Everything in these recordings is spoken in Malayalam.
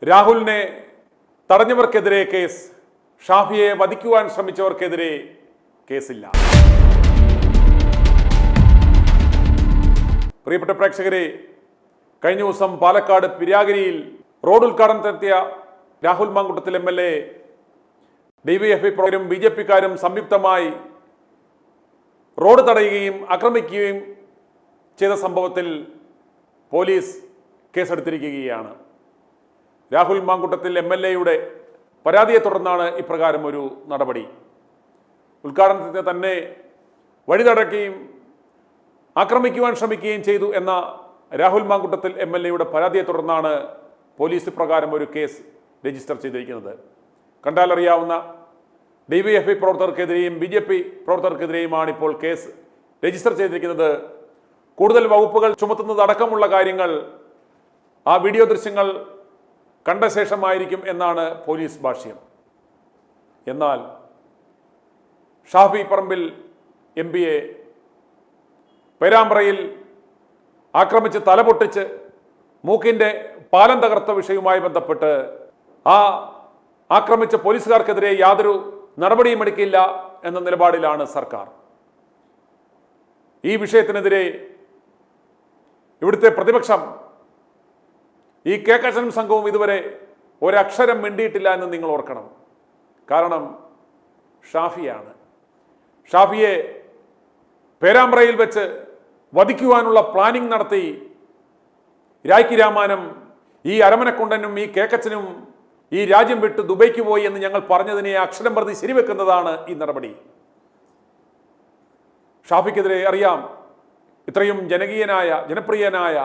രാഹുലിനെ തടഞ്ഞവർക്കെതിരെ കേസ്, ഷാഫിയെ വധിക്കുവാൻ ശ്രമിച്ചവർക്കെതിരെ കേസില്ല. പ്രിയപ്പെട്ട പ്രേക്ഷകരെ, കഴിഞ്ഞ ദിവസം പാലക്കാട് പിരാഗിരിയിൽ റോഡ് ഉദ്ഘാടനത്തിനെത്തിയ രാഹുൽ മാങ്കൂട്ടത്തിൽ MLA DYFI പ്രവർത്തകരും BJP-ക്കാരും സംയുക്തമായി റോഡ് തടയുകയും ആക്രമിക്കുകയും ചെയ്ത സംഭവത്തിൽ പോലീസ് കേസെടുത്തിരിക്കുകയാണ്. രാഹുൽ മാങ്കൂട്ടത്തിൽ MLA-യുടെ പരാതിയെ തുടർന്നാണ് ഇപ്രകാരം ഒരു നടപടി. ഉദ്ഘാടനത്തിന് തന്നെ വഴി തടയുകയും ആക്രമിക്കുവാൻ ശ്രമിക്കുകയും ചെയ്തു എന്ന രാഹുൽ മാങ്കൂട്ടത്തിൽ MLA-യുടെ പരാതിയെ തുടർന്നാണ് പോലീസ് ഇപ്രകാരം ഒരു കേസ് രജിസ്റ്റർ ചെയ്തിരിക്കുന്നത്. കണ്ടാലറിയാവുന്ന DYFI പ്രവർത്തകർക്കെതിരെയും BJP പ്രവർത്തകർക്കെതിരെയുമാണ് ഇപ്പോൾ കേസ് രജിസ്റ്റർ ചെയ്തിരിക്കുന്നത്. കൂടുതൽ വകുപ്പുകൾ ചുമത്തുന്നത് അടക്കമുള്ള കാര്യങ്ങൾ ആ വീഡിയോ ദൃശ്യങ്ങൾ കണ്ട ശേഷമായിരിക്കും എന്നാണ് പോലീസ് ഭാഷ്യം. എന്നാൽ ഷാഫി പറമ്പിൽ MP-യെ പേരാമ്പ്രയിൽ ആക്രമിച്ച് തലപൊട്ടിച്ച് മൂക്കിൻ്റെ പാലം തകർത്ത വിഷയവുമായി ബന്ധപ്പെട്ട് ആ ആക്രമിച്ച പോലീസുകാർക്കെതിരെ യാതൊരു നടപടിയും എടുക്കില്ല എന്ന നിലപാടിലാണ് സർക്കാർ. ഈ വിഷയത്തിനെതിരെ ഇവിടുത്തെ പ്രതിപക്ഷം, ഈ കേക്കച്ചനും സംഘവും ഇതുവരെ ഒരക്ഷരം മിണ്ടിയിട്ടില്ല എന്ന് നിങ്ങൾ ഓർക്കണം. കാരണം ഷാഫിയാണ്. ഷാഫിയെ പേരാമ്പ്രയിൽ വെച്ച് വധിക്കുവാനുള്ള പ്ലാനിംഗ് നടത്തി രായ്ക്ക് രാമാനം ഈ അരമനക്കുണ്ടനും ഈ കേക്കച്ചനും ഈ രാജ്യം വിട്ട് ദുബൈക്ക് പോയി എന്ന് ഞങ്ങൾ പറഞ്ഞതിനെ അക്ഷരം പ്രതി ശരിവെക്കുന്നതാണ് ഈ നടപടി. ഷാഫിക്കെതിരെ അറിയാം, ഇത്രയും ജനകീയനായ ജനപ്രിയനായ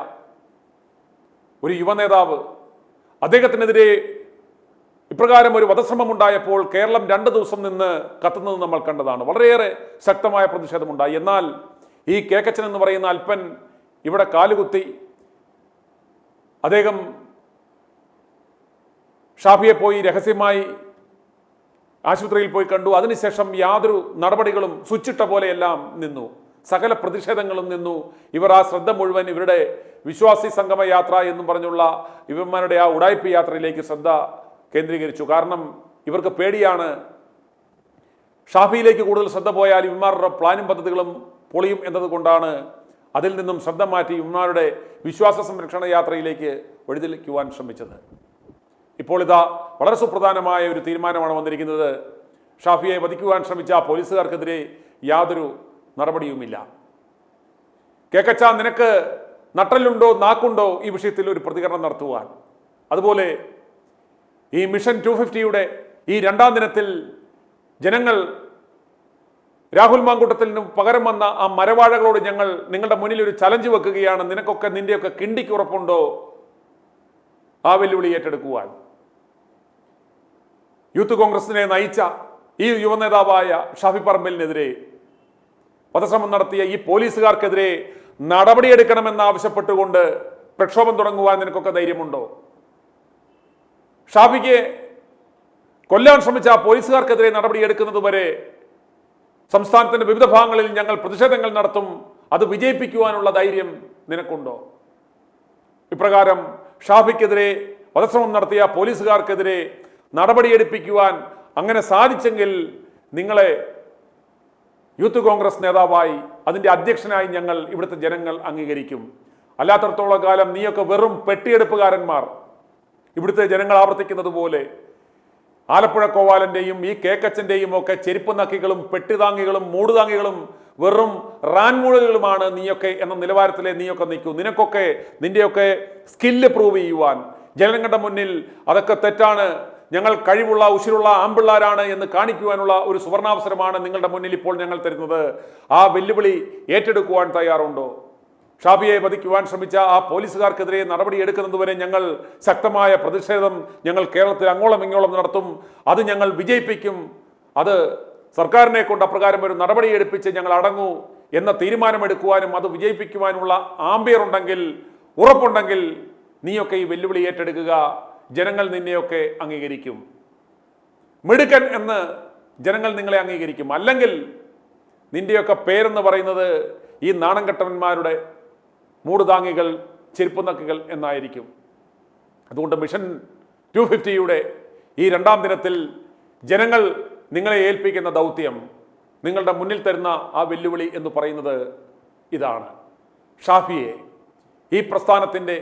ഒരു യുവനേതാവ്, അദ്ദേഹത്തിനെതിരെ ഇപ്രകാരം ഒരു വധശ്രമം ഉണ്ടായപ്പോൾ കേരളം 2 ദിവസം നിന്ന് കത്തുന്നത് നമ്മൾ കണ്ടതാണ്. വളരെയേറെ ശക്തമായ പ്രതിഷേധമുണ്ടായി. എന്നാൽ ഈ കേക്കച്ചൻ എന്ന് പറയുന്ന അല്പൻ ഇവിടെ കാലുകുത്തി അദ്ദേഹം ഷാഫിയെ പോയി രഹസ്യമായി ആശുപത്രിയിൽ പോയി കണ്ടു. അതിനുശേഷം യാതൊരു നടപടികളും സ്വിച്ചിട്ട പോലെയെല്ലാം നിന്നു. സകല പ്രതിഷേധങ്ങളും നിന്നു. ഇവർ ആ ശ്രദ്ധ മുഴുവൻ ഇവരുടെ വിശ്വാസി സംഗമ യാത്ര എന്നും പറഞ്ഞുള്ള ഇവന്മാരുടെ ആ ഉടായ്പ യാത്രയിലേക്ക് ശ്രദ്ധ കേന്ദ്രീകരിച്ചു. കാരണം ഇവർക്ക് പേടിയാണ്, ഷാഫിയിലേക്ക് കൂടുതൽ ശ്രദ്ധ പോയാൽ ഇവന്മാരുടെ പ്ലാനും പദ്ധതികളും പൊളിയും എന്നതുകൊണ്ടാണ് അതിൽ നിന്നും ശ്രദ്ധ മാറ്റി ഇവന്മാരുടെ വിശ്വാസ സംരക്ഷണ യാത്രയിലേക്ക് വഴിതെളിക്കുവാൻ ശ്രമിച്ചത്. ഇപ്പോൾ ഇതാ വളരെ സുപ്രധാനമായ ഒരു തീരുമാനമാണ് വന്നിരിക്കുന്നത്. ഷാഫിയെ വധിക്കുവാൻ ശ്രമിച്ച പോലീസുകാർക്കെതിരെ യാതൊരു നടപടിയുമില്ല. കേക്കച്ച, നിനക്ക് നട്ടലുണ്ടോ നാക്കുണ്ടോ ഈ വിഷയത്തിൽ ഒരു പ്രതികരണം നടത്തുവാൻ? അതുപോലെ ഈ മിഷൻ 250-യുടെ ഈ 2ാം ദിനത്തിൽ ജനങ്ങൾ രാഹുൽ മാങ്കൂട്ടത്തിന് പകരം വന്ന ആ മരവാഴകളോട് ഞങ്ങൾ നിങ്ങളുടെ മുന്നിൽ ഒരു ചലഞ്ച് വെക്കുകയാണ്. നിനക്കൊക്കെ നിന്റെയൊക്കെ കിണ്ടിക്ക് ഉറപ്പുണ്ടോ ആ വെല്ലുവിളി ഏറ്റെടുക്കുവാൻ? യൂത്ത് കോൺഗ്രസിനെ നയിച്ച ഈ യുവനേതാവായ ഷാഫി പറമ്പിലിനെതിരെ വധശ്രമം നടത്തിയ ഈ പോലീസുകാർക്കെതിരെ നടപടിയെടുക്കണമെന്ന് ആവശ്യപ്പെട്ടുകൊണ്ട് പ്രക്ഷോഭം തുടങ്ങുവാൻ നിനക്കൊക്കെ ധൈര്യമുണ്ടോ? ഷാഫിക്ക് കൊല്ലാൻ ശ്രമിച്ച പോലീസുകാർക്കെതിരെ നടപടിയെടുക്കുന്നതുവരെ സംസ്ഥാനത്തിന്റെ വിവിധ ഭാഗങ്ങളിൽ ഞങ്ങൾ പ്രതിഷേധങ്ങൾ നടത്തും. അത് വിജയിപ്പിക്കുവാനുള്ള ധൈര്യം നിനക്കുണ്ടോ? ഇപ്രകാരം ഷാഫിക്കെതിരെ വധശ്രമം നടത്തിയ പോലീസുകാർക്കെതിരെ നടപടിയെടുപ്പിക്കുവാൻ അങ്ങനെ സാധിച്ചെങ്കിൽ നിങ്ങളെ യൂത്ത് കോൺഗ്രസ് നേതാവായി, അതിൻ്റെ അധ്യക്ഷനായി ഞങ്ങൾ ഇവിടുത്തെ ജനങ്ങൾ അംഗീകരിക്കും. അല്ലാത്തടത്തോളം കാലം നീയൊക്കെ വെറും പെട്ടിയെടുപ്പുകാരന്മാർ. ഇവിടുത്തെ ജനങ്ങൾ ആവർത്തിക്കുന്നത് പോലെ ആലപ്പുഴ കോവാലൻ്റെയും ഈ കേക്കച്ചൻ്റെയും ഒക്കെ ചെരുപ്പ് നക്കികളും പെട്ടിതാങ്ങികളും മൂടുതാങ്ങികളും വെറും റാൻമൂളുകളുമാണ് നീയൊക്കെ എന്ന നിലവാരത്തിലെ നീയൊക്കെ നിൽക്കൂ. നിനക്കൊക്കെ നിന്റെയൊക്കെ സ്കില്ല് പ്രൂവ് ചെയ്യുവാൻ ജനങ്ങളുടെ മുന്നിൽ അതൊക്കെ തെറ്റാണ്, ഞങ്ങൾ കഴിവുള്ള ഉശിരുള്ള ആമ്പിള്ളാരാണ് എന്ന് കാണിക്കുവാനുള്ള ഒരു സുവർണാവസരമാണ് നിങ്ങളുടെ മുന്നിൽ ഇപ്പോൾ ഞങ്ങൾ തരുന്നത്. ആ വെല്ലുവിളി ഏറ്റെടുക്കുവാൻ തയ്യാറുണ്ടോ? ഷാഫിയെ വധിക്കുവാൻ ശ്രമിച്ച ആ പോലീസുകാർക്കെതിരെ നടപടിയെടുക്കുന്നതുവരെ ഞങ്ങൾ ശക്തമായ പ്രതിഷേധം ഞങ്ങൾ കേരളത്തിൽ അങ്ങോളം ഇങ്ങോളം നടത്തും. അത് ഞങ്ങൾ വിജയിപ്പിക്കും. അത് സർക്കാരിനെ കൊണ്ട് അപ്രകാരം ഒരു നടപടിയെടുപ്പിച്ച് ഞങ്ങൾ അടങ്ങൂ എന്ന തീരുമാനമെടുക്കുവാനും അത് വിജയിപ്പിക്കുവാനുള്ള ആംബിയർ ഉണ്ടെങ്കിൽ, ഉറപ്പുണ്ടെങ്കിൽ നീയൊക്കെ ഈ വെല്ലുവിളി ഏറ്റെടുക്കുക. ജനങ്ങൾ നിന്നെയൊക്കെ അംഗീകരിക്കും. മിടുക്കൻ എന്ന് ജനങ്ങൾ നിങ്ങളെ അംഗീകരിക്കും. അല്ലെങ്കിൽ നിന്റെയൊക്കെ പേരെന്ന് പറയുന്നത് ഈ നാണംകെട്ടവന്മാരുടെ മൂടുതാങ്ങികൾ, ചെരുപ്പുനക്കുകൾ എന്നായിരിക്കും. അതുകൊണ്ട് മിഷൻ 250യുടെ ഈ രണ്ടാം ദിനത്തിൽ ജനങ്ങൾ നിങ്ങളെ ഏൽപ്പിക്കുന്ന ദൗത്യം, നിങ്ങളുടെ മുന്നിൽ തരുന്ന ആ വെല്ലുവിളി എന്ന് പറയുന്നത് ഇതാണ്. ഷാഫിയെ, ഈ പ്രസ്ഥാനത്തിൻ്റെ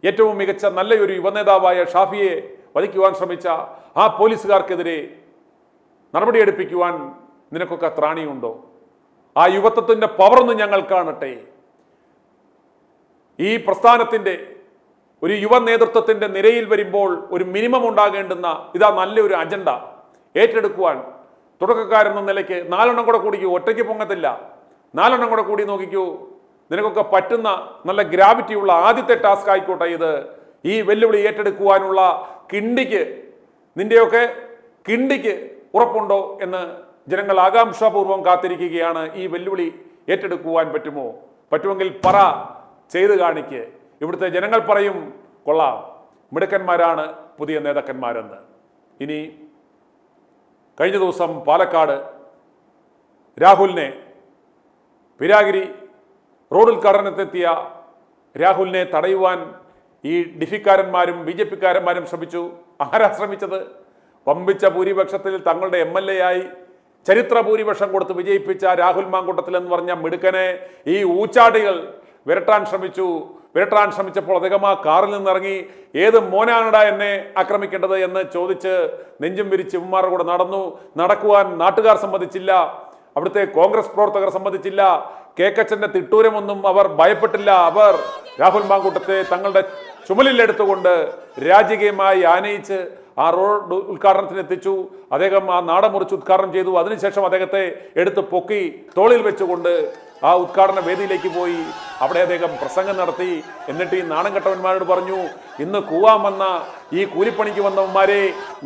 ഏറ്റവും മികച്ച നല്ലൊരു യുവനേതാവായ ഷാഫിയെ വധിക്കുവാൻ ശ്രമിച്ച ആ പോലീസുകാർക്കെതിരെ നടപടിയെടുപ്പിക്കുവാൻ നിനക്കൊക്കെ ത്രാണിയുണ്ടോ? ആ യുവത്വത്തിൻ്റെ പവറൊന്ന് ഞങ്ങൾ കാണട്ടെ. ഈ പ്രസ്ഥാനത്തിൻ്റെ ഒരു യുവ നേതൃത്വത്തിൻ്റെ നിരയിൽ വരുമ്പോൾ ഒരു മിനിമം ഉണ്ടാകേണ്ടുന്ന ഇതാ നല്ലൊരു അജണ്ട ഏറ്റെടുക്കുവാൻ തുടക്കക്കാരെന്ന നിലയ്ക്ക് 4 എണ്ണം കൂടെ കൂടിക്കൂ. ഒറ്റയ്ക്ക് പൊങ്ങത്തില്ല, 4 എണ്ണം കൂടെ കൂടി നോക്കിക്കൂ. നിനക്കൊക്കെ പറ്റുന്ന നല്ല ഗ്രാവിറ്റിയുള്ള ആദ്യത്തെ ടാസ്ക് ആയിക്കോട്ടെ ഇത്. ഈ വെല്ലുവിളി ഏറ്റെടുക്കുവാനുള്ള നിന്റെയൊക്കെ കിണ്ടിക്ക് ഉറപ്പുണ്ടോ എന്ന് ജനങ്ങൾ ആകാംക്ഷാപൂർവ്വം കാത്തിരിക്കുകയാണ്. ഈ വെല്ലുവിളി ഏറ്റെടുക്കുവാൻ പറ്റുമോ? പറ്റുമെങ്കിൽ പറ, ചെയ്ത് കാണിക്ക്. ഇവിടുത്തെ ജനങ്ങൾ പറയും കൊള്ളാം, മിടുക്കന്മാരാണ് പുതിയ നേതാക്കന്മാരെന്ന്. ഇനി കഴിഞ്ഞ ദിവസം പാലക്കാട് രാഹുലിനെ, പിരാഗിരി റോഡ് ഉദ്ഘാടനത്തെത്തിയ രാഹുലിനെ തടയുവാൻ ഈ ഡിഫിക്കാരന്മാരും BJP-കാരന്മാരും ശ്രമിച്ചു. ആരാ ശ്രമിച്ചത്? വമ്പിച്ച ഭൂരിപക്ഷത്തിൽ തങ്ങളുടെ MLA ആയി ചരിത്ര ഭൂരിപക്ഷം കൊടുത്ത് വിജയിപ്പിച്ച രാഹുൽ മാങ്കൂട്ടത്തിൽ എന്ന് പറഞ്ഞ മിടുക്കനെ ഈ ഊച്ചാടികൾ വിരട്ടാൻ ശ്രമിച്ചപ്പോൾ അദ്ദേഹം ആ കാറിൽ നിന്നിറങ്ങി ഏത് മോനാണടാ എന്നെ ആക്രമിക്കേണ്ടത് എന്ന് ചോദിച്ച് നെഞ്ചും വിരിച്ച് ഇവന്മാരുടെ കൂടെ നടക്കുവാൻ നാട്ടുകാർ സമ്മതിച്ചില്ല. അവിടുത്തെ കോൺഗ്രസ് പ്രവർത്തകർ സമ്മതിച്ചില്ല. കേക്കച്ചന്റെ തിട്ടൂരമൊന്നും അവർ ഭയപ്പെട്ടില്ല. അവർ രാഹുൽ മാങ്കൂട്ടത്തെ തങ്ങളുടെ ചുമലിലെടുത്തുകൊണ്ട് രാജകീയമായി ആനയിച്ച് ആ റോഡ് ഉദ്ഘാടനത്തിന് എത്തിച്ചു. അദ്ദേഹം ആ നാട മുറിച്ച് ഉദ്ഘാടനം ചെയ്തു. അതിനുശേഷം അദ്ദേഹത്തെ എടുത്ത് പൊക്കി തോളിൽ വെച്ചുകൊണ്ട് ആ ഉദ്ഘാടന വേദിയിലേക്ക് പോയി. അവിടെ അദ്ദേഹം പ്രസംഗം നടത്തി. എന്നിട്ട് ഈ നാണം കെട്ടവന്മാരോട് പറഞ്ഞു, ഇന്ന് കൂവാൻ വന്ന ഈ കൂലിപ്പണിക്ക് വന്നവന്മാരെ,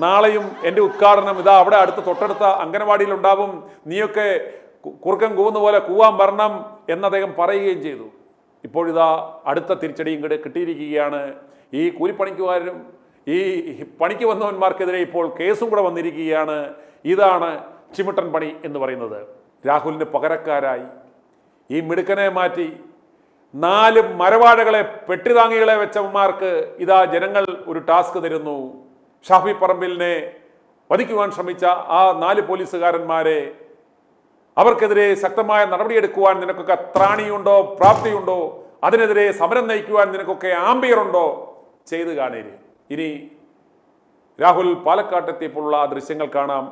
നാളെയും എൻ്റെ ഉദ്ഘാടനം ഇതാ അവിടെ തൊട്ടടുത്ത അംഗനവാടിയിൽ ഉണ്ടാവും, നീയൊക്കെ കുറുക്കൻ കൂവുന്ന പോലെ കൂവാൻ വരണം എന്ന് അദ്ദേഹം പറയുകയും ചെയ്തു. ഇപ്പോഴിതാ അടുത്ത തിരിച്ചടിയും കിട്ടിയിരിക്കുകയാണ്. ഈ കൂലിപ്പണിക്കുകാരും ഈ പണിക്ക് വന്നവന്മാർക്കെതിരെ ഇപ്പോൾ കേസും കൂടെ വന്നിരിക്കുകയാണ്. ഇതാണ് ചിമിട്ടൻ പണി എന്ന് പറയുന്നത്. രാഹുലിന് പകരക്കാരായി ഈ മിടുക്കനെ മാറ്റി 4 മരവാഴകളെ പെട്ടിതാങ്ങികളെ വെച്ചവന്മാർക്ക് ഇതാ ജനങ്ങൾ ഒരു ടാസ്ക് തരുന്നു. ഷാഫി പറമ്പിലിനെ വധിക്കുവാൻ ശ്രമിച്ച ആ 4 പോലീസുകാരന്മാരെ, അവർക്കെതിരെ ശക്തമായ നടപടിയെടുക്കുവാൻ നിനക്കൊക്കെ ത്രാണിയുണ്ടോ, പ്രാപ്തിയുണ്ടോ? അതിനെതിരെ സമരം നയിക്കുവാൻ നിനക്കൊക്കെ ആംബിയറുണ്ടോ? ചെയ്ത് കാണേര്. ഇനി രാഹുൽ പാലക്കാട്ടെത്തിയപ്പോഴുള്ള ആ ദൃശ്യങ്ങൾ കാണാം.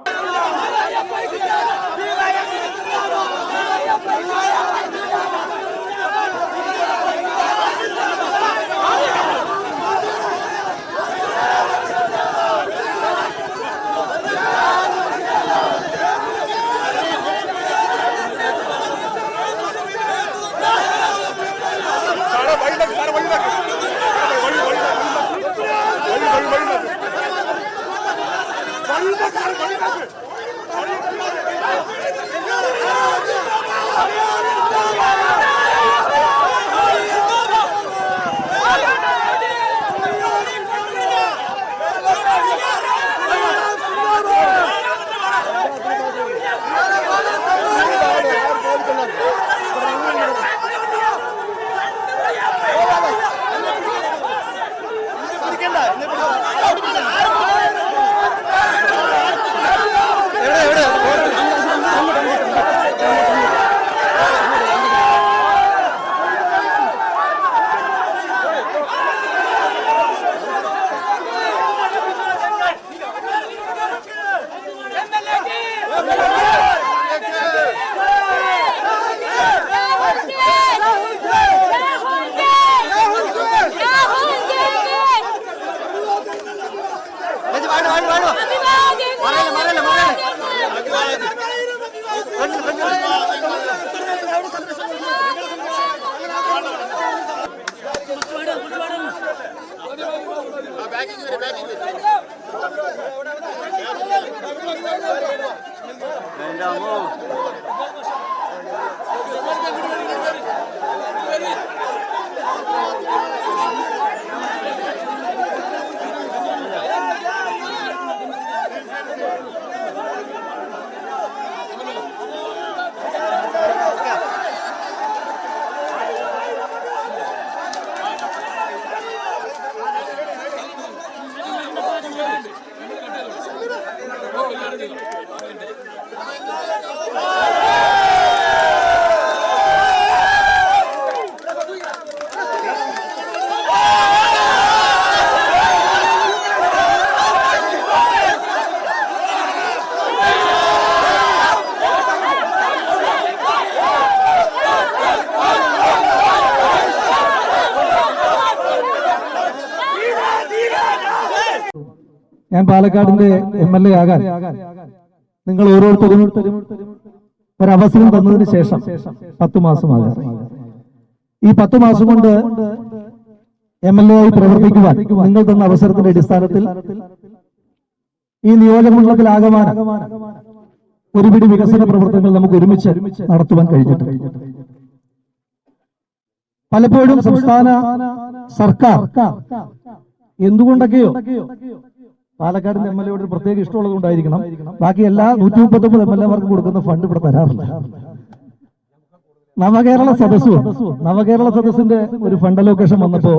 ഞാൻ പാലക്കാടിന്റെ MLA ആകാൻ നിങ്ങൾ ഓരോരുത്തരും ഒരവസരം തന്നതിന് ശേഷം 10 മാസമാകാം. ഈ 10 മാസം കൊണ്ട് MLA ആയി പ്രവർത്തിക്കുവാൻ നിങ്ങൾ തന്ന അവസരത്തിന്റെ അടിസ്ഥാനത്തിൽ ഈ നിയോജകമണ്ഡലത്തിലാകമാനം ഒരുപിടി വികസന പ്രവർത്തനങ്ങൾ നമുക്ക് ഒരുമിച്ച് നടത്തുവാൻ കഴിഞ്ഞിട്ടുണ്ട്. പലപ്പോഴും സംസ്ഥാന സർക്കാർ എന്തുകൊണ്ടൊക്കെയോ പാലക്കാടിന്റെ MLA ഒരു പ്രത്യേക ഇഷ്ടമുള്ളത് കൊണ്ടായിരിക്കണം ബാക്കി എല്ലാ 139 MLA-മാർക്കും കൊടുക്കുന്ന ഫണ്ട് ഇവിടെ തരാറില്ല. നവകേരള സദസ്സിന്റെ ഒരു ഫണ്ട് അലോക്കേഷൻ വന്നപ്പോ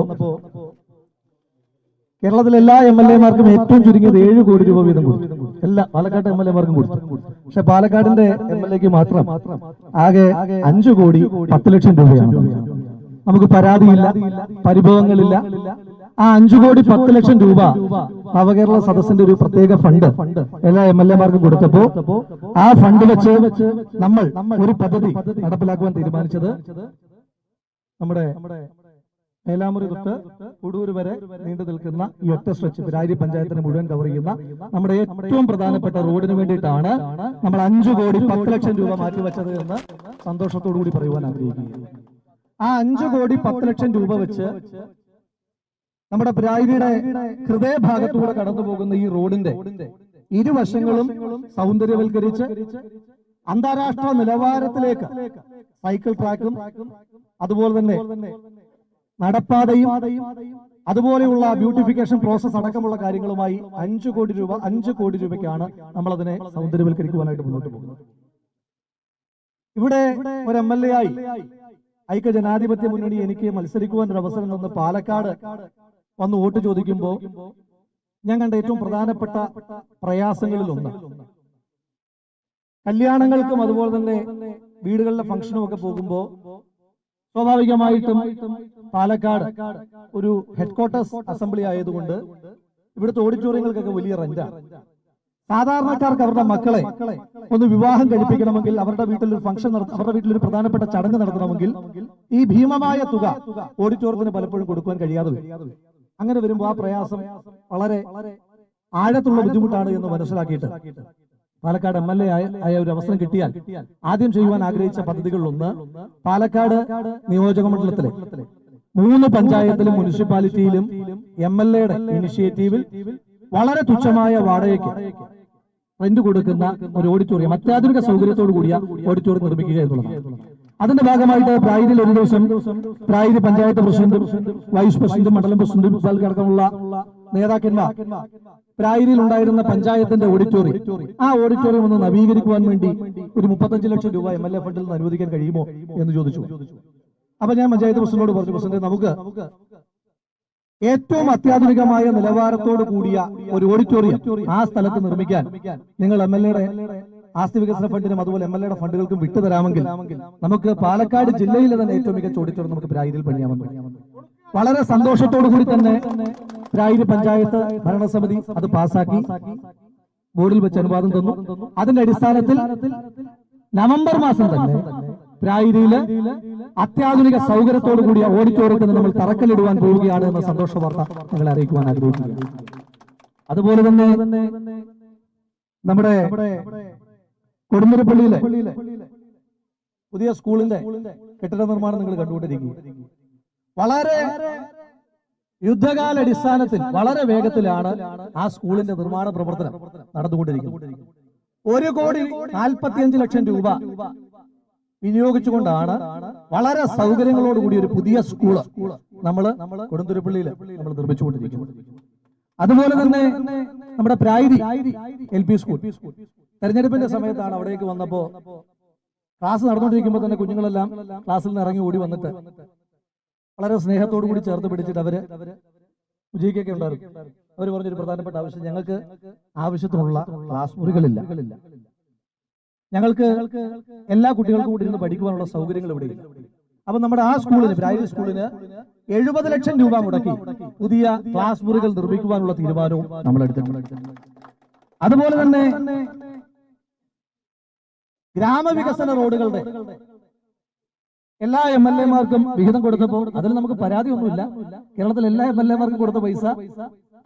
കേരളത്തിലെ എല്ലാ MLA-മാർക്കും ഏറ്റവും ചുരുങ്ങിയത് 7 കോടി രൂപ വീതം കൊടുത്തു. എല്ലാ പാലക്കാട് MLA-മാർക്കും കൊടുത്തു. പക്ഷെ പാലക്കാടിന്റെ MLA-ക്ക് മാത്രം ആകെ 5 കോടി 10 ലക്ഷം രൂപയാണ്. നമുക്ക് പരാതിയില്ല, പരിഭവങ്ങളില്ല. ആ 5 കോടി 10 ലക്ഷം രൂപ നവകേരള സദസ്സിന്റെ ഒരു പ്രത്യേക ഫണ്ട് എല്ലാ MLA-മാർക്കും കൊടുത്തപ്പോ ആ ഫണ്ട് വെച്ച് നമ്മൾ ഒരു പദ്ധതി നടപ്പിലാക്കുവാൻ തീരുമാനിച്ചത് നമ്മുടെ മേലാമുറി തൊട്ട് ഉടൂർ വരെ നീണ്ടു നിൽക്കുന്ന ഈ ഒറ്റ സ്ട്രെച്ച് പിരാരി പഞ്ചായത്തിനെ മുഴുവൻ കവർ ചെയ്യുന്ന നമ്മുടെ ഏറ്റവും പ്രധാനപ്പെട്ട റോഡിന് വേണ്ടിയിട്ടാണ് നമ്മൾ 5 കോടി 10 ലക്ഷം രൂപ മാറ്റിവെച്ചത് എന്ന് സന്തോഷത്തോടു കൂടി പറയുവാൻ ആഗ്രഹിക്കുന്നു. ആ 5 കോടി 10 ലക്ഷം രൂപ വെച്ച് നമ്മുടെ പിരാരിയുടെ ഹൃദയഭാഗത്തൂടെ കടന്നു പോകുന്ന ഈ റോഡിന്റെ ഇരുവശങ്ങളും സൗന്ദര്യവൽക്കരിച്ച് അന്താരാഷ്ട്ര നിലവാരത്തിലേക്ക് സൈക്കിൾ ട്രാക്കും അതുപോലെ തന്നെ നടപ്പാതയും അതുപോലെയുള്ള ബ്യൂട്ടിഫിക്കേഷൻ പ്രോസസ് അടക്കമുള്ള കാര്യങ്ങളുമായി 5 കോടി രൂപയ്ക്കാണ് നമ്മൾ അതിനെ സൗന്ദര്യവൽക്കരിക്കുവാനായിട്ട് മുന്നോട്ട് പോകുന്നത്. ഇവിടെ ഒരു MLA ആയി ഐക്യ ജനാധിപത്യ മുന്നണി എനിക്ക് മത്സരിക്കുവാൻ ഒരു അവസരം തന്ന് പാലക്കാട് വന്ന് വോട്ട് ചോദിക്കുമ്പോൾ ഞാൻ കണ്ട ഏറ്റവും പ്രധാനപ്പെട്ട പ്രയാസങ്ങളിലൊന്ന് കല്യാണങ്ങൾക്കും അതുപോലെ തന്നെ വീടുകളിലെ ഫംഗ്ഷനും ഒക്കെ പോകുമ്പോൾ സ്വാഭാവികമായിട്ടും പാലക്കാട് ഒരു ഹെഡ്ക്വാർട്ടേഴ്സ് അസംബ്ലി ആയതുകൊണ്ട് ഇവിടുത്തെ ഓഡിറ്റോറിയങ്ങൾക്കൊക്കെ വലിയ റെന്റാണ്. സാധാരണക്കാർക്ക് അവരുടെ മക്കളെ ഒന്ന് വിവാഹം കഴിപ്പിക്കണമെങ്കിൽ അവരുടെ വീട്ടിൽ ഒരു ഫംഗ്ഷൻ അവരുടെ വീട്ടിൽ ഒരു പ്രധാനപ്പെട്ട ചടങ്ങ് നടത്തണമെങ്കിൽ ഈ ഭീമമായ തുക ഓഡിറ്റോറിയത്തിന് പലപ്പോഴും കൊടുക്കുവാൻ കഴിയാതെ വരും. അങ്ങനെ വരുമ്പോൾ ആ പ്രയാസം വളരെ ആഴത്തുള്ള ബുദ്ധിമുട്ടാണ് എന്ന് മനസ്സിലാക്കിയിട്ട് പാലക്കാട് MLA ആയ ഒരു അവസരം കിട്ടിയാൽ ആദ്യം ചെയ്യുവാൻ ആഗ്രഹിച്ച പദ്ധതികളിലൊന്ന് പാലക്കാട് നിയോജക മണ്ഡലത്തിലെ 3 പഞ്ചായത്തിലും മുനിസിപ്പാലിറ്റിയിലും MLA-യുടെ ഇനിഷ്യേറ്റീവിൽ വളരെ തുച്ഛമായ വാടകയ്ക്ക് റെന്റ് കൊടുക്കുന്ന ഒരു ഓഡിറ്റോറിയം, അത്യാധുനിക സൗകര്യത്തോടു കൂടിയ ഓഡിറ്റോറിയം നിർമ്മിക്കുക എന്നുള്ളതാണ്. അതിന്റെ ഭാഗമായിട്ട് പ്രായിരിൽ ഒരു ദിവസം പ്രായിരി പഞ്ചായത്ത് പ്രസിഡന്റും വൈസ് പ്രസിഡന്റും മണ്ഡലം പ്രസിഡന്റും അടക്കമുള്ള നേതാക്കന്മാർ പ്രായിരിൽ ഉണ്ടായിരുന്ന പഞ്ചായത്തിന്റെ ഓഡിറ്റോറിയം ആ ഓഡിറ്റോറിയം ഒന്ന് നവീകരിക്കുവാൻ വേണ്ടി ഒരു 35 ലക്ഷം രൂപ MLA ഫണ്ടിൽ നിന്ന് അനുവദിക്കാൻ കഴിയുമോ എന്ന് ചോദിച്ചു. അപ്പൊ ഞാൻ പഞ്ചായത്ത് പ്രസിഡന്റോട് പറഞ്ഞു, പ്രസിഡന്റ് നമുക്ക് ഏറ്റവും അത്യാധുനികമായ നിലവാരത്തോട് കൂടിയ ഒരു ഓഡിറ്റോറിയം ആ സ്ഥലത്ത് നിർമ്മിക്കാൻ നിങ്ങൾ MLA-യുടെ ആസ്തി വികസന ഫണ്ടിനും അതുപോലെ MLA-യുടെ ഫണ്ടുകൾക്കും വിട്ടുതരാമെങ്കിൽ നമുക്ക് പാലക്കാട് ജില്ലയിലെ തന്നെ ഏറ്റവും മികച്ച ഓഡിറ്റോറിയം നമുക്ക് പ്രായിരിൽ പണിയാമെന്ന് വളരെ സന്തോഷത്തോടു കൂടി തന്നെ പ്രായിരി പഞ്ചായത്ത് ഭരണസമിതി അത് പാസാക്കി ബോർഡിൽ വെച്ച് അനുവാദം തന്നു. അതിന്റെ അടിസ്ഥാനത്തിൽ നവംബർ മാസം തന്നെ പ്രായിരിയില് അത്യാധുനിക സൗകര്യത്തോടു കൂടിയ ഓഡിറ്റോറിയത്തിന് നമ്മൾ തറക്കല്ലിടുവാൻ പോവുകയാണ് എന്ന സന്തോഷ വാർത്ത നിങ്ങളെ അറിയിക്കുവാൻ ആഗ്രഹിക്കുന്നു. അതുപോലെ തന്നെ നമ്മുടെ കൊടുമ്പുരപ്പള്ളിയിലെ പുതിയ സ്കൂളിന്റെ കെട്ടിട നിർമ്മാണം നിങ്ങൾ കണ്ടുകൊണ്ടിരിക്കുക. വളരെ യുദ്ധകാലടിസ്ഥാനത്തിൽ വളരെ വേഗത്തിലാണ് ആ സ്കൂളിന്റെ നിർമ്മാണ പ്രവർത്തനം നടന്നുകൊണ്ടിരിക്കുന്നത്. 1,45 ലക്ഷം രൂപ വിനിയോഗിച്ചുകൊണ്ടാണ് വളരെ സൗകര്യങ്ങളോടുകൂടി ഒരു പുതിയ സ്കൂള് നമ്മൾ കൊടുന്തുരപ്പള്ളിയിൽ നമ്മൾ നിർമ്മിച്ചുകൊണ്ടിരിക്കുന്നത്. അതുപോലെ തന്നെ നമ്മുടെ പ്രായിരി LP സ്കൂൾ തെരഞ്ഞെടുപ്പിന്റെ സമയത്താണ് അവിടേക്ക് വന്നപ്പോ ക്ലാസ് നടന്നുകൊണ്ടിരിക്കുമ്പോൾ തന്നെ കുഞ്ഞുങ്ങളെല്ലാം ക്ലാസ്സിൽ നിന്ന് ഇറങ്ങി ഓടി വന്നിട്ട് വളരെ സ്നേഹത്തോടു കൂടി ചേർത്ത് പിടിച്ചിട്ട് അവര് വിജയിക്കൊക്കെ ഉണ്ടായിരുന്നു. അവർ പറഞ്ഞൊരു പ്രധാനപ്പെട്ട ആവശ്യം, ഞങ്ങൾക്ക് ആവശ്യത്തിനുള്ള ക്ലാസ് മുറികളില്ല, ഞങ്ങൾക്ക് എല്ലാ കുട്ടികൾക്കും കൂടി ഇരുന്ന് പഠിക്കുവാനുള്ള സൗകര്യങ്ങൾ ഇവിടെയില്ല. അപ്പൊ നമ്മുടെ ആ സ്കൂളിന്, പ്രൈവറ്റ് സ്കൂളിന് 70 ലക്ഷം രൂപ മുടക്കി പുതിയ ക്ലാസ് മുറികൾ നിർമ്മിക്കുവാനുള്ള തീരുമാനവും നമ്മൾ എടുത്തിട്ടുണ്ട്. അതുപോലെ തന്നെ ഗ്രാമവികസന റോഡുകളുടെ എല്ലാ MLA മാർക്കും വിഹിതം കൊടുത്തപ്പോൾ അതിൽ നമുക്ക് പരാതിയൊന്നുമില്ല. കേരളത്തിലെ എല്ലാ MLA മാർക്കും കൊടുത്ത പൈസ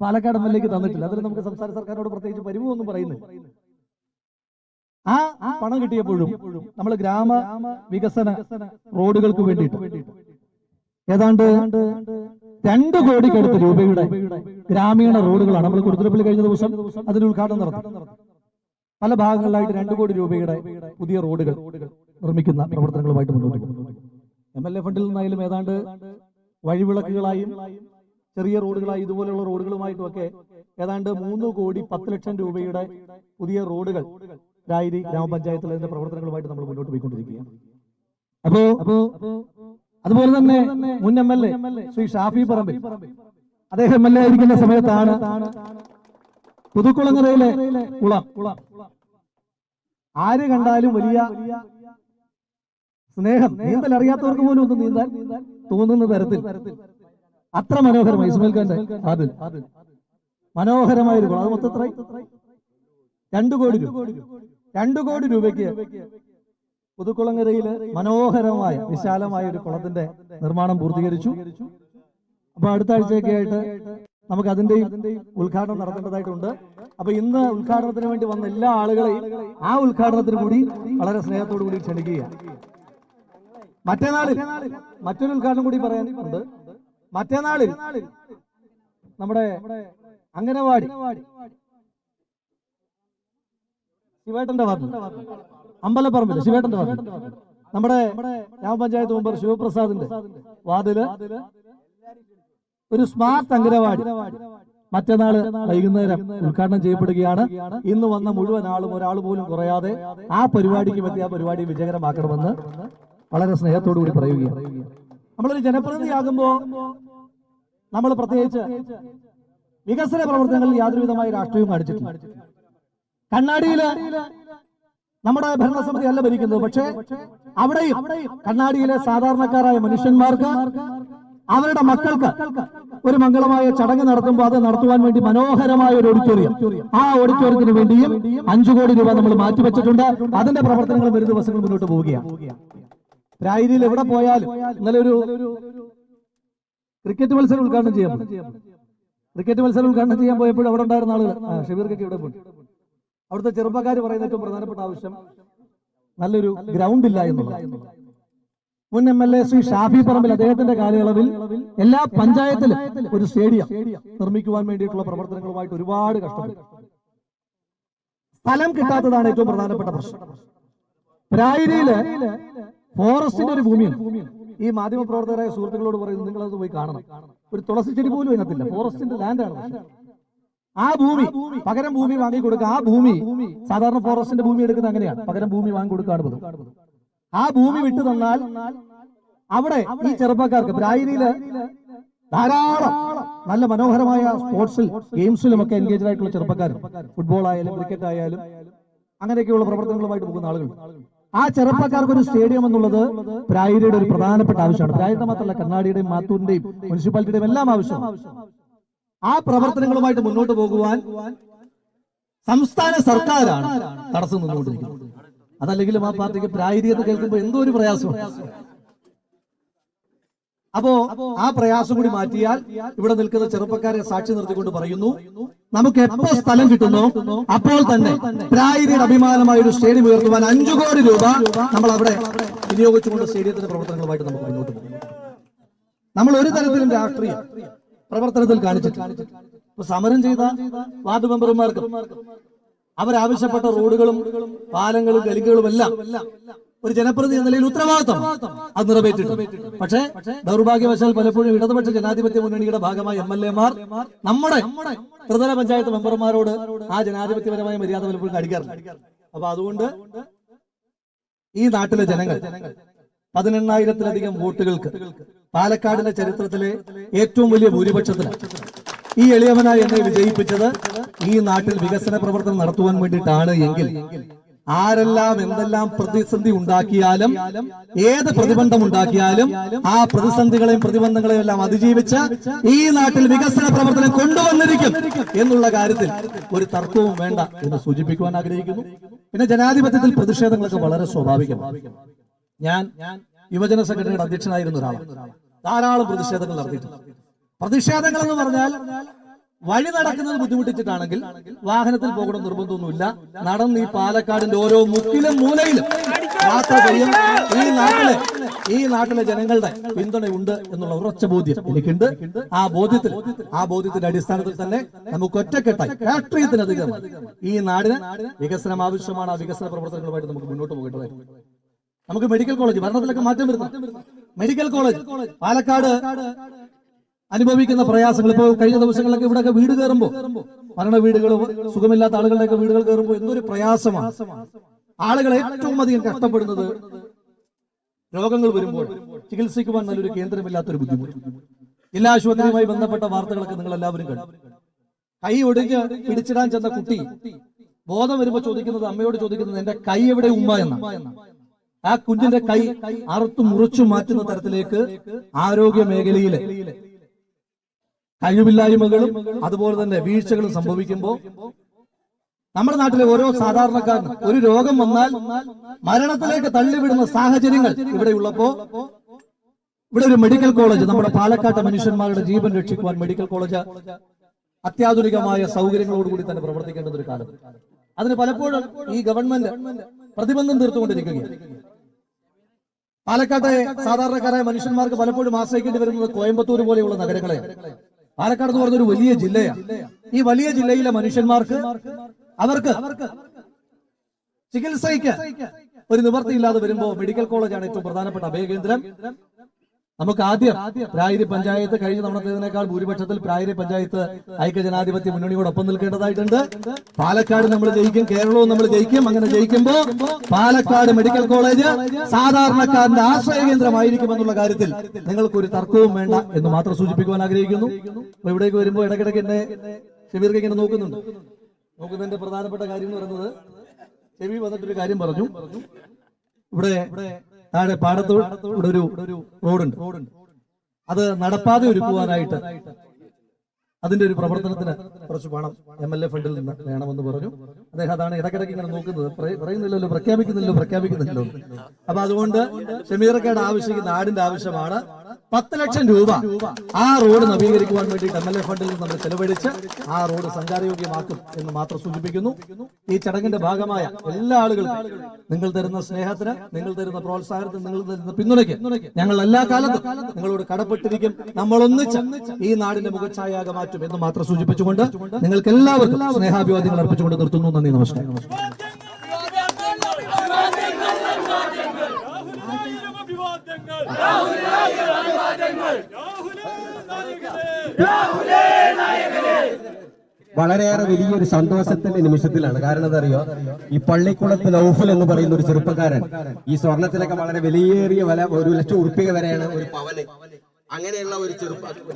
പാലക്കാട് MLAക്ക് തന്നിട്ടില്ല. അതിൽ നമുക്ക് സംസ്ഥാന സർക്കാരിനോട് പ്രത്യേകിച്ച് പരിഭവമൊന്നും പറയുന്നില്ല. ആ പണം കിട്ടിയപ്പോഴും നമ്മൾ ഗ്രാമ വികസന റോഡുകൾക്ക് വേണ്ടിയിട്ട് ഏതാണ്ട് 2 കോടിക്കടുത്ത് രൂപയുടെ ഗ്രാമീണ റോഡുകളാണ് നമ്മൾ കൊടുത്തിരപ്പള്ളി കഴിഞ്ഞ ദിവസം അതിന് ഉദ്ഘാടനം നടത്തി. പല ഭാഗങ്ങളിലായിട്ട് 2 കോടി രൂപയുടെ പുതിയ റോഡുകൾ നിർമ്മിക്കുന്ന പ്രവർത്തനങ്ങളുമായിട്ട് മുന്നോട്ട് പോകുന്നു. MLA ഫണ്ടിൽ നിന്നായാലും ഏതാണ്ട് വഴിവിളക്കുകളായും ചെറിയ റോഡുകളായി ഇതുപോലെയുള്ള റോഡുകളുമായിട്ടുമൊക്കെ ഏതാണ്ട് 3 കോടി 10 ലക്ഷം രൂപയുടെ പുതിയ റോഡുകൾ രായിരി ഗ്രാമപഞ്ചായത്തിൽ അതിന്റെ പ്രവർത്തനങ്ങളുമായിട്ട് നമ്മൾ മുന്നോട്ട് പോയിക്കൊണ്ടിരിക്കുകയാണ്. അപ്പോ അതുപോലെ തന്നെ മുൻ MLA ശ്രീ ഷാഫി പറമ്പിൽ, അദ്ദേഹം MLA ആയിരിക്കുന്ന സമയത്താണ് പുതുക്കുളങ്ങരയിലെ കുളം ആര് കണ്ടാലും വലിയ സ്നേഹം, നീന്തൽ അറിയാത്തവർക്ക് പോലും ഒന്ന് നീന്താൻ തോന്നുന്ന തരത്തിൽ അത്ര മനോഹരമായി ഇസ്മായിൽ ഖാന്റെ അതിൽ മനോഹരമായൊരു കുളം. അത് മൊത്തം 2 കോടി രൂപ. 2 കോടി രൂപയ്ക്ക് പുതുക്കുളങ്ങരയില് മനോഹരമായ വിശാലമായ ഒരു കുളത്തിന്റെ നിർമ്മാണം പൂർത്തീകരിച്ചു. അപ്പൊ അടുത്ത ആഴ്ചയൊക്കെ ആയിട്ട് നമുക്ക് അതിന്റെയും ഉദ്ഘാടനം നടത്തേണ്ടതായിട്ടുണ്ട്. അപ്പൊ ഇന്ന് ഉദ്ഘാടനത്തിന് വേണ്ടി വന്ന എല്ലാ ആളുകളെയും ആ ഉദ്ഘാടനത്തിന് കൂടി വളരെ സ്നേഹത്തോടു കൂടി ക്ഷണിക്കുകയാണ്. മറ്റന്നാളിൽ മറ്റൊരു ഉദ്ഘാടനം കൂടി പറയാനുണ്ട്. മറ്റന്നാളിൽ നമ്മുടെ അംഗനവാടി ശിവേട്ടന്റെ വാർഡിൽ, അമ്പലപ്പറമ്പിൽ ശിവേട്ടന്റെ വാർഡിൽ, നമ്മുടെ ഗ്രാമപഞ്ചായത്ത് മെമ്പർ ശിവപ്രസാദിന്റെ വാർഡില് ഒരു സ്മാർട്ട് അംഗനവാടി മറ്റന്നാള് വൈകുന്നേരം ഉദ്ഘാടനം ചെയ്യപ്പെടുകയാണ്. ഇന്ന് വന്ന മുഴുവൻ ആളും ഒരാൾ പോലും കുറയാതെ ആ പരിപാടിക്ക് പറ്റി ആ പരിപാടി വിജയകരമാക്കണമെന്ന് വളരെ സ്നേഹത്തോടു കൂടി പറയുകയാണ്. നമ്മളൊരു ജനപ്രതിനിധിയാകുമ്പോ നമ്മൾ പ്രത്യേകിച്ച് വികസന പ്രവർത്തനങ്ങളിൽ യാതൊരുവിധമായ രാഷ്ട്രീയവും കാണിച്ചിട്ടില്ല. കണ്ണാടിയില് നമ്മുടെ ഭരണസമിതി അല്ല ഭരിക്കുന്നത്, പക്ഷേ അവിടെയും കണ്ണാടിയിലെ സാധാരണക്കാരായ മനുഷ്യന്മാർക്ക് അവരുടെ മക്കൾക്ക് ഒരു മംഗളമായ ചടങ്ങ് നടത്തുമ്പോൾ അത് നടത്തുവാൻ വേണ്ടി മനോഹരമായ ഒരു ഓഡിറ്റോറിയം, ആ ഓഡിറ്റോറിയത്തിന് വേണ്ടിയും 5 കോടി രൂപ നമ്മൾ മാറ്റിവെച്ചിട്ടുണ്ട്. അതിന്റെ പ്രവർത്തനങ്ങൾ വരും ദിവസങ്ങൾ മുന്നോട്ട് പോവുകയാണ്. രായിരിയിൽ എവിടെ പോയാലും, ഇന്നലെ ഒരു ക്രിക്കറ്റ് മത്സരം ഉദ്ഘാടനം ചെയ്യാൻ പോയപ്പോഴും അവിടെ ഉണ്ടായിരുന്ന ആളുകൾ ഷബീർക്കൊക്കെ ഇവിടെ പോയി. അവിടുത്തെ ചെറുപ്പക്കാർ പറയുന്ന ഏറ്റവും പ്രധാനപ്പെട്ട ആവശ്യം നല്ലൊരു ഗ്രൗണ്ട് ഇല്ല എന്നുള്ളത്. മുൻ MLA ശ്രീ ഷാഫി പറമ്പിൽ അദ്ദേഹത്തിന്റെ കാലയളവിൽ എല്ലാ പഞ്ചായത്തിലും ഒരു സ്റ്റേഡിയം നിർമ്മിക്കുവാൻ വേണ്ടിയിട്ടുള്ള പ്രവർത്തനങ്ങളുമായിട്ട് ഒരുപാട് കഷ്ടപ്പെട്ടു. സ്ഥലം കിട്ടാത്തതാണ് ഏറ്റവും പ്രധാനപ്പെട്ട പ്രശ്നം. രായിരിയില് ഫോറസ്റ്റിന്റെ ഒരു ഭൂമിയാണ്. ഈ മാധ്യമപ്രവർത്തകരായ സുഹൃത്തുക്കളോട് പറയുന്നത് നിങ്ങളത് പോയി കാണണം. ഒരു തുളസി ചെടി പോലും അതിനകത്തില്ല. ഫോറസ്റ്റിന്റെ ലാൻഡാണ്. ആ ഭൂമി പകരം ഭൂമി വാങ്ങിക്കൊടുക്കുക. ആ ഭൂമി സാധാരണ ഫോറസ്റ്റിന്റെ ഭൂമി എടുക്കുന്നത് അങ്ങനെയാണ്, പകരം ഭൂമി വാങ്ങിക്കൊടുക്കുകയാണ് പതിവ്. ആ ഭൂമി വിട്ടു തന്നാൽ അവിടെ ഈ ചെറുപ്പക്കാർക്ക് രായിരിയില് ധാരാളം നല്ല മനോഹരമായ സ്പോർട്സിൽ ഗെയിംസിലും ഒക്കെ എൻഗേജ് ആയിട്ടുള്ള ചെറുപ്പക്കാർ, ഫുട്ബോൾ ആയാലും ക്രിക്കറ്റ് ആയാലും അങ്ങനെയൊക്കെയുള്ള പ്രവർത്തനങ്ങളുമായിട്ട് പോകുന്ന ആളുകൾ. ആ ചെറുപ്പക്കാർക്ക് ഒരു സ്റ്റേഡിയം എന്നുള്ളത് പ്രായരിയുടെ ഒരു പ്രധാനപ്പെട്ട ആവശ്യമാണ്. പ്രായത്തെ മാത്രമല്ല, കണ്ണാടിയുടെയും മാത്തൂരിന്റെയും മുനിസിപ്പാലിറ്റിയുടെയും എല്ലാം ആവശ്യമാണ്. ആ പ്രവർത്തനങ്ങളുമായിട്ട് മുന്നോട്ട് പോകുവാൻ സംസ്ഥാന സർക്കാരാണ് തടസ്സം നിന്നുകൊണ്ടിരിക്കുന്നത്. അതല്ലെങ്കിലും ആ പാർട്ടിക്ക് പ്രായരി എന്ന് കേൾക്കുമ്പോൾ എന്തോ ഒരു പ്രയാസമാണ്. അപ്പോ ആ പ്രയാസം കൂടി മാറ്റിയാൽ ഇവിടെ നിൽക്കുന്ന ചെറുപ്പക്കാരെ സാക്ഷി നിർത്തിക്കൊണ്ട് പറയുന്നു, നമുക്ക് എപ്പോൾ സ്ഥലം കിട്ടുന്നു അപ്പോൾ തന്നെ പ്രായരിയുടെ അഭിമാനമായ ഒരു സ്റ്റേഡിയം ഉയർത്തുവാൻ 5 കോടി രൂപ നമ്മൾ അവിടെ വിനിയോഗിച്ചുകൊണ്ട് സ്റ്റേഡിയത്തിന്റെ പ്രവർത്തനങ്ങളുമായിട്ട് നമുക്ക് മുന്നോട്ട് പോകും. നമ്മൾ ഒരു തരത്തിലും രാഷ്ട്രീയ പ്രവർത്തനത്തിൽ കാണിച്ചിട്ട് സമരം ചെയ്ത വാർഡ് മെമ്പർമാർക്ക് അവരാവശ്യപ്പെട്ട റോഡുകളും പാലങ്ങളും ഗലികളും എല്ലാം ഒരു ജനപ്രതിനിധി എന്ന നിലയിൽ ഉത്തരവാദിത്തം അത് നിറവേറ്റിട്ടുണ്ട്. പക്ഷേ ദൗർഭാഗ്യവശാൽ പലപ്പോഴും ഇടതുപക്ഷ ജനാധിപത്യ മുന്നണിയുടെ ഭാഗമായ MLA മാർ നമ്മുടെ ത്രിതല പഞ്ചായത്ത് മെമ്പർമാരോട് ആ ജനാധിപത്യപരമായ മര്യാദ പലപ്പോഴും കാണിക്കാറില്ല. അപ്പൊ അതുകൊണ്ട് ഈ നാട്ടിലെ ജനങ്ങൾ 18,000-ലധികം വോട്ടുകൾക്ക് പാലക്കാടിന്റെ ചരിത്രത്തിലെ ഏറ്റവും വലിയ ഭൂരിപക്ഷത്തിന് ഈ എളിയവനായി എന്നെ വിജയിപ്പിച്ചത് ഈ നാട്ടിൽ വികസന പ്രവർത്തനം നടത്തുവാൻ വേണ്ടിയിട്ടാണ് എങ്കിൽ ആരെല്ലാം എന്തെല്ലാം പ്രതിസന്ധി ഉണ്ടാക്കിയാലും ഏത് പ്രതിബന്ധം ഉണ്ടാക്കിയാലും ആ പ്രതിസന്ധികളെയും പ്രതിബന്ധങ്ങളെയും എല്ലാം അതിജീവിച്ച് ഈ നാട്ടിൽ വികസന പ്രവർത്തനം കൊണ്ടുവന്നിരിക്കും എന്നുള്ള കാര്യത്തിൽ ഒരു തർക്കവും വേണ്ട എന്ന് സൂചിപ്പിക്കുവാൻ ആഗ്രഹിക്കുന്നു. പിന്നെ ജനാധിപത്യത്തിൽ പ്രതിഷേധങ്ങളൊക്കെ വളരെ സ്വാഭാവികമാണ്. ഞാൻ യുവജന സംഘടനയുടെ അധ്യക്ഷനായിരുന്ന ഒരാളാണ്. ധാരാളം പ്രതിഷേധങ്ങൾ നടത്തിയിട്ടുണ്ട്. പ്രതിഷേധങ്ങൾ എന്ന് പറഞ്ഞാൽ വഴി നടക്കുന്നത് ബുദ്ധിമുട്ടിച്ചിട്ടാണെങ്കിൽ വാഹനത്തിൽ പോകണം നിർബന്ധമൊന്നുമില്ല. നടന്ന് ഈ പാലക്കാടിന്റെ ഓരോ മുക്കിലും മൂലയിലും യാത്ര ചെയ്യും. ഈ നാട്ടിലെ ജനങ്ങളുടെ പിന്തുണയുണ്ട് എന്നുള്ള ഉറച്ച ബോധ്യം എനിക്കുണ്ട്. ആ ബോധ്യത്തിന്റെ അടിസ്ഥാനത്തിൽ തന്നെ നമുക്ക് ഒറ്റക്കെട്ടായി രാഷ്ട്രീയത്തിനധികം ഈ നാടിന് വികസനം ആവശ്യമാണ്. ആ വികസന പ്രവർത്തനങ്ങളുമായിട്ട് നമുക്ക് മുന്നോട്ട് പോകേണ്ടതായിരുന്നു. നമുക്ക് മെഡിക്കൽ കോളേജ് ഭരണത്തിലൊക്കെ മാറ്റം വരുന്നു. മെഡിക്കൽ കോളേജ് പാലക്കാട് അനുഭവിക്കുന്ന പ്രയാസങ്ങൾ ഇപ്പോൾ കഴിഞ്ഞ ദിവസങ്ങളിലൊക്കെ ഇവിടെയൊക്കെ വീട് കയറുമ്പോൾ മരണ വീടുകൾ സുഖമില്ലാത്ത ആളുകളുടെയൊക്കെ വീടുകൾ കയറുമ്പോൾ എന്തൊരു പ്രയാസമാണ്. ആളുകൾ ഏറ്റവും അധികം കഷ്ടപ്പെടുന്നത് രോഗങ്ങൾ വരുമ്പോൾ ചികിത്സിക്കുവാൻ നല്ലൊരു കേന്ദ്രമില്ലാത്തൊരു ബുദ്ധിമുട്ട്. ജില്ലാ ആശുപത്രിയുമായി ബന്ധപ്പെട്ട വാർത്തകളൊക്കെ നിങ്ങൾ എല്ലാവരും കണ്ടു. കൈ ഒടിഞ്ഞ് പിടിച്ചിടാൻ ചെന്ന കുട്ടി ബോധം വരുമ്പോൾ ചോദിക്കുന്നത്, അമ്മയോട് ചോദിക്കുന്നത്, എന്റെ കൈ എവിടെ ഉമ്മ എന്നാണ്. ആ കുഞ്ഞിന്റെ കൈ അറുത്തു മുറിച്ചു മാറ്റുന്ന തരത്തിലേക്ക് ആരോഗ്യ മേഖലയിലെ കഴിവില്ലായ്മകളും അതുപോലെ തന്നെ വീഴ്ചകളും സംഭവിക്കുമ്പോൾ നമ്മുടെ നാട്ടിലെ ഓരോ സാധാരണക്കാരനും ഒരു രോഗം വന്നാൽ മരണത്തിലേക്ക് തള്ളിവിടുന്ന സാഹചര്യങ്ങൾ ഇവിടെയുള്ളപ്പോ ഇവിടെ ഒരു മെഡിക്കൽ കോളേജ്, നമ്മുടെ പാലക്കാട്ടെ മനുഷ്യന്മാരുടെ ജീവൻ രക്ഷിക്കുവാൻ മെഡിക്കൽ കോളേജ് അത്യാധുനികമായ സൗകര്യങ്ങളോടുകൂടി തന്നെ പ്രവർത്തിക്കേണ്ട ഒരു കാലം. അതിന് പലപ്പോഴും ഈ ഗവൺമെന്റ് പ്രതിബന്ധം തീർത്തുകൊണ്ടിരിക്കുകയാണ്. പാലക്കാട്ടെ സാധാരണക്കാരായ മനുഷ്യന്മാർക്ക് പലപ്പോഴും ആശ്രയിക്കേണ്ടി വരുന്നത് കോയമ്പത്തൂർ പോലെയുള്ള നഗരങ്ങളെ. പാലക്കാട് എന്ന് പറഞ്ഞൊരു വലിയ ജില്ലയാണ്. ഈ വലിയ ജില്ലയിലെ മനുഷ്യന്മാർക്ക് അവർക്ക് ചികിത്സയ്ക്ക് ഒരു നിവൃത്തിയില്ലാതെ വരുമ്പോൾ മെഡിക്കൽ കോളേജാണ് ഏറ്റവും പ്രധാനപ്പെട്ട അഭയകേന്ദ്രം. നമുക്ക് ആദ്യം പ്രായരി പഞ്ചായത്ത് കഴിഞ്ഞ തവണത്തേതിനേക്കാൾ ഭൂരിപക്ഷത്തിൽ പ്രായരി പഞ്ചായത്ത് ഐക്യജനാധിപത്യ മുന്നണിയോടൊപ്പം നിൽക്കേണ്ടതായിട്ടുണ്ട്. പാലക്കാട് നമ്മൾ ജയിക്കും, കേരളവും നമ്മൾ ജയിക്കും. അങ്ങനെ ജയിക്കുമ്പോ പാലക്കാട് മെഡിക്കൽ കോളേജ് സാധാരണക്കാരന്റെ ആശ്രയ കേന്ദ്രമായിരിക്കും എന്നുള്ള കാര്യത്തിൽ നിങ്ങൾക്കൊരു തർക്കവും വേണ്ട എന്ന് മാത്രം സൂചിപ്പിക്കുവാൻ ആഗ്രഹിക്കുന്നു. അപ്പൊ ഇവിടേക്ക് വരുമ്പോൾ ഇടയ്ക്കിടയ്ക്ക് എന്നെ ഷെബീർക്ക് ഇങ്ങനെ നോക്കുന്നതിന്റെ പ്രധാനപ്പെട്ട കാര്യം എന്ന് പറയുന്നത്, ഷെബീർ വന്നിട്ടൊരു കാര്യം പറഞ്ഞു. ഇവിടെ താഴെ പാടത്ത് ഇവിടെ ഒരു റോഡുണ്ട്. അത് നടപ്പാതെ ഒരുക്കുവാനായിട്ട് അതിന്റെ ഒരു പ്രവർത്തനത്തിന് കുറച്ച് പണം MLA ഫണ്ടിൽ നിന്ന് വേണമെന്ന് പറഞ്ഞു. അദ്ദേഹം അതാണ് ഇടയ്ക്കിടയ്ക്ക് ഇങ്ങനെ നോക്കുന്നത്. പ്രഖ്യാപിക്കുന്നില്ലല്ലോ. അപ്പൊ അതുകൊണ്ട് ഷമീറക്കയുടെ ആവശ്യം നാടിന്റെ ആവശ്യമാണ്. 10 ലക്ഷം രൂപ ആ റോഡ് നവീകരിക്കുവാൻ വേണ്ടിയിട്ട് MLA ഫണ്ടിൽ നിന്ന് നമ്മൾ ചെലവഴിച്ച് ആ റോഡ് സഞ്ചാരയോഗ്യമാക്കും എന്ന് മാത്രം സൂചിപ്പിക്കുന്നു. ഈ ചടങ്ങിന്റെ ഭാഗമായ എല്ലാ ആളുകൾക്കും നിങ്ങൾ തരുന്ന സ്നേഹത്തിന്, നിങ്ങൾ തരുന്ന പ്രോത്സാഹനത്തിന്, നിങ്ങൾ തരുന്ന പിന്തുണയ്ക്ക് ഞങ്ങൾ എല്ലാ കാലത്തും നിങ്ങളോട് കടപ്പെട്ടിരിക്കും. നമ്മൾ ഒന്നിച്ച് ഈ നാടിന്റെ മുഖച്ഛായയാകെ മാറ്റും എന്ന് മാത്രം സൂചിപ്പിച്ചുകൊണ്ട് നിങ്ങൾക്ക് എല്ലാവർക്കും സ്നേഹാഭിവാദ്യങ്ങൾ അർപ്പിച്ചുകൊണ്ട് നിർത്തുന്നു. നന്ദി, നമസ്കാരം. വളരെയേറെ വലിയൊരു സന്തോഷത്തിന്റെ നിമിഷത്തിലാണ്. കാരണം എന്തറിയോ, ഈ പള്ളിക്കുളത്ത് നൗഫൽ എന്ന് പറയുന്ന ഒരു ചെറുപ്പക്കാരൻ ഈ സ്വർണത്തിലൊക്കെ വളരെ വലിയേറിയ വില, 1 ലക്ഷം ഉറുപ്പിക വരെയാണ് ഒരു പവന്. അങ്ങനെയുള്ള ഒരു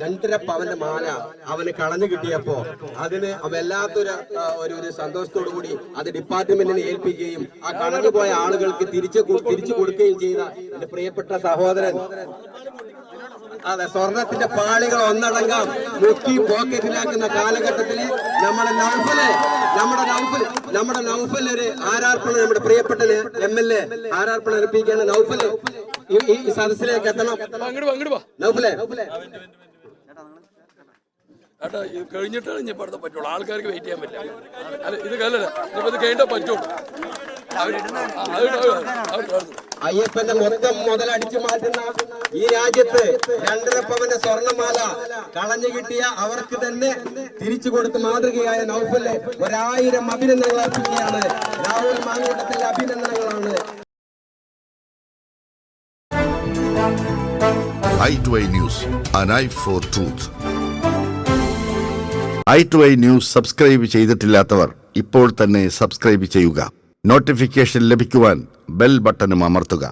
2.5 പവന്റെ മാല അവന് കളഞ്ഞു കിട്ടിയപ്പോ അതിന് വല്ലാത്തൊരു സന്തോഷത്തോടു കൂടി അത് ഡിപ്പാർട്ട്മെന്റിനെ ഏൽപ്പിക്കുകയും ആ കളഞ്ഞുപോയ ആളുകൾക്ക് തിരിച്ചു കൊടുക്കുകയും ചെയ്ത എന്റെ പ്രിയപ്പെട്ട സഹോദരൻ. അതെ, സ്വർണത്തിന്റെ പാളികൾ ഒന്നടങ്കം മുക്കി പോക്കറ്റിലാക്കുന്ന കാലഘട്ടത്തില് നമ്മുടെ നൗഫൽ ഒരു ആരാർപ്പണ, നമ്മുടെ പ്രിയപ്പെട്ട MLA ആരാർപ്പണ അർപ്പിക്കുകയാണ്. നൗഫല് ഈ സദസ്സിലേക്ക് എത്തണം. നൗഫലെ കഴിഞ്ഞിട്ടാണ് ഇനി പഠിത്തം പറ്റുള്ളൂ. ആൾക്കാർക്ക് വെയിറ്റ് ചെയ്യാൻ പറ്റില്ല. അല്ല, ഇത് കല്ലല്ല, ഇത് കഴിഞ്ഞാൽ പറ്റുള്ളൂ. അയ്യപ്പന്റെ മൊത്തം മുതലടിച്ചു മാറ്റുന്ന ഈ രാജ്യത്ത് 2.5 പവന്റെ സ്വർണ്ണമാല കളഞ്ഞു കിട്ടിയ അവർക്ക് തന്നെ തിരിച്ചു കൊടുത്ത് മാതൃകയായ നൗഫലിനെ 1000 അഭിനന്ദനങ്ങൾ അർപ്പിക്കുകയാണ്. രാഹുൽ മാങ്കൂട്ടത്തിന്റെ അഭിനന്ദനങ്ങളാണ്. i2i News, an eye for truth. i2i News subscribe ചെയ്തിട്ടില്ലാത്തവർ ഇപ്പോൾ തന്നെ സബ്സ്ക്രൈബ് ചെയ്യുക. നോട്ടിഫിക്കേഷൻ ലഭിക്കുവാൻ ബെൽ ബട്ടണും അമർത്തുക.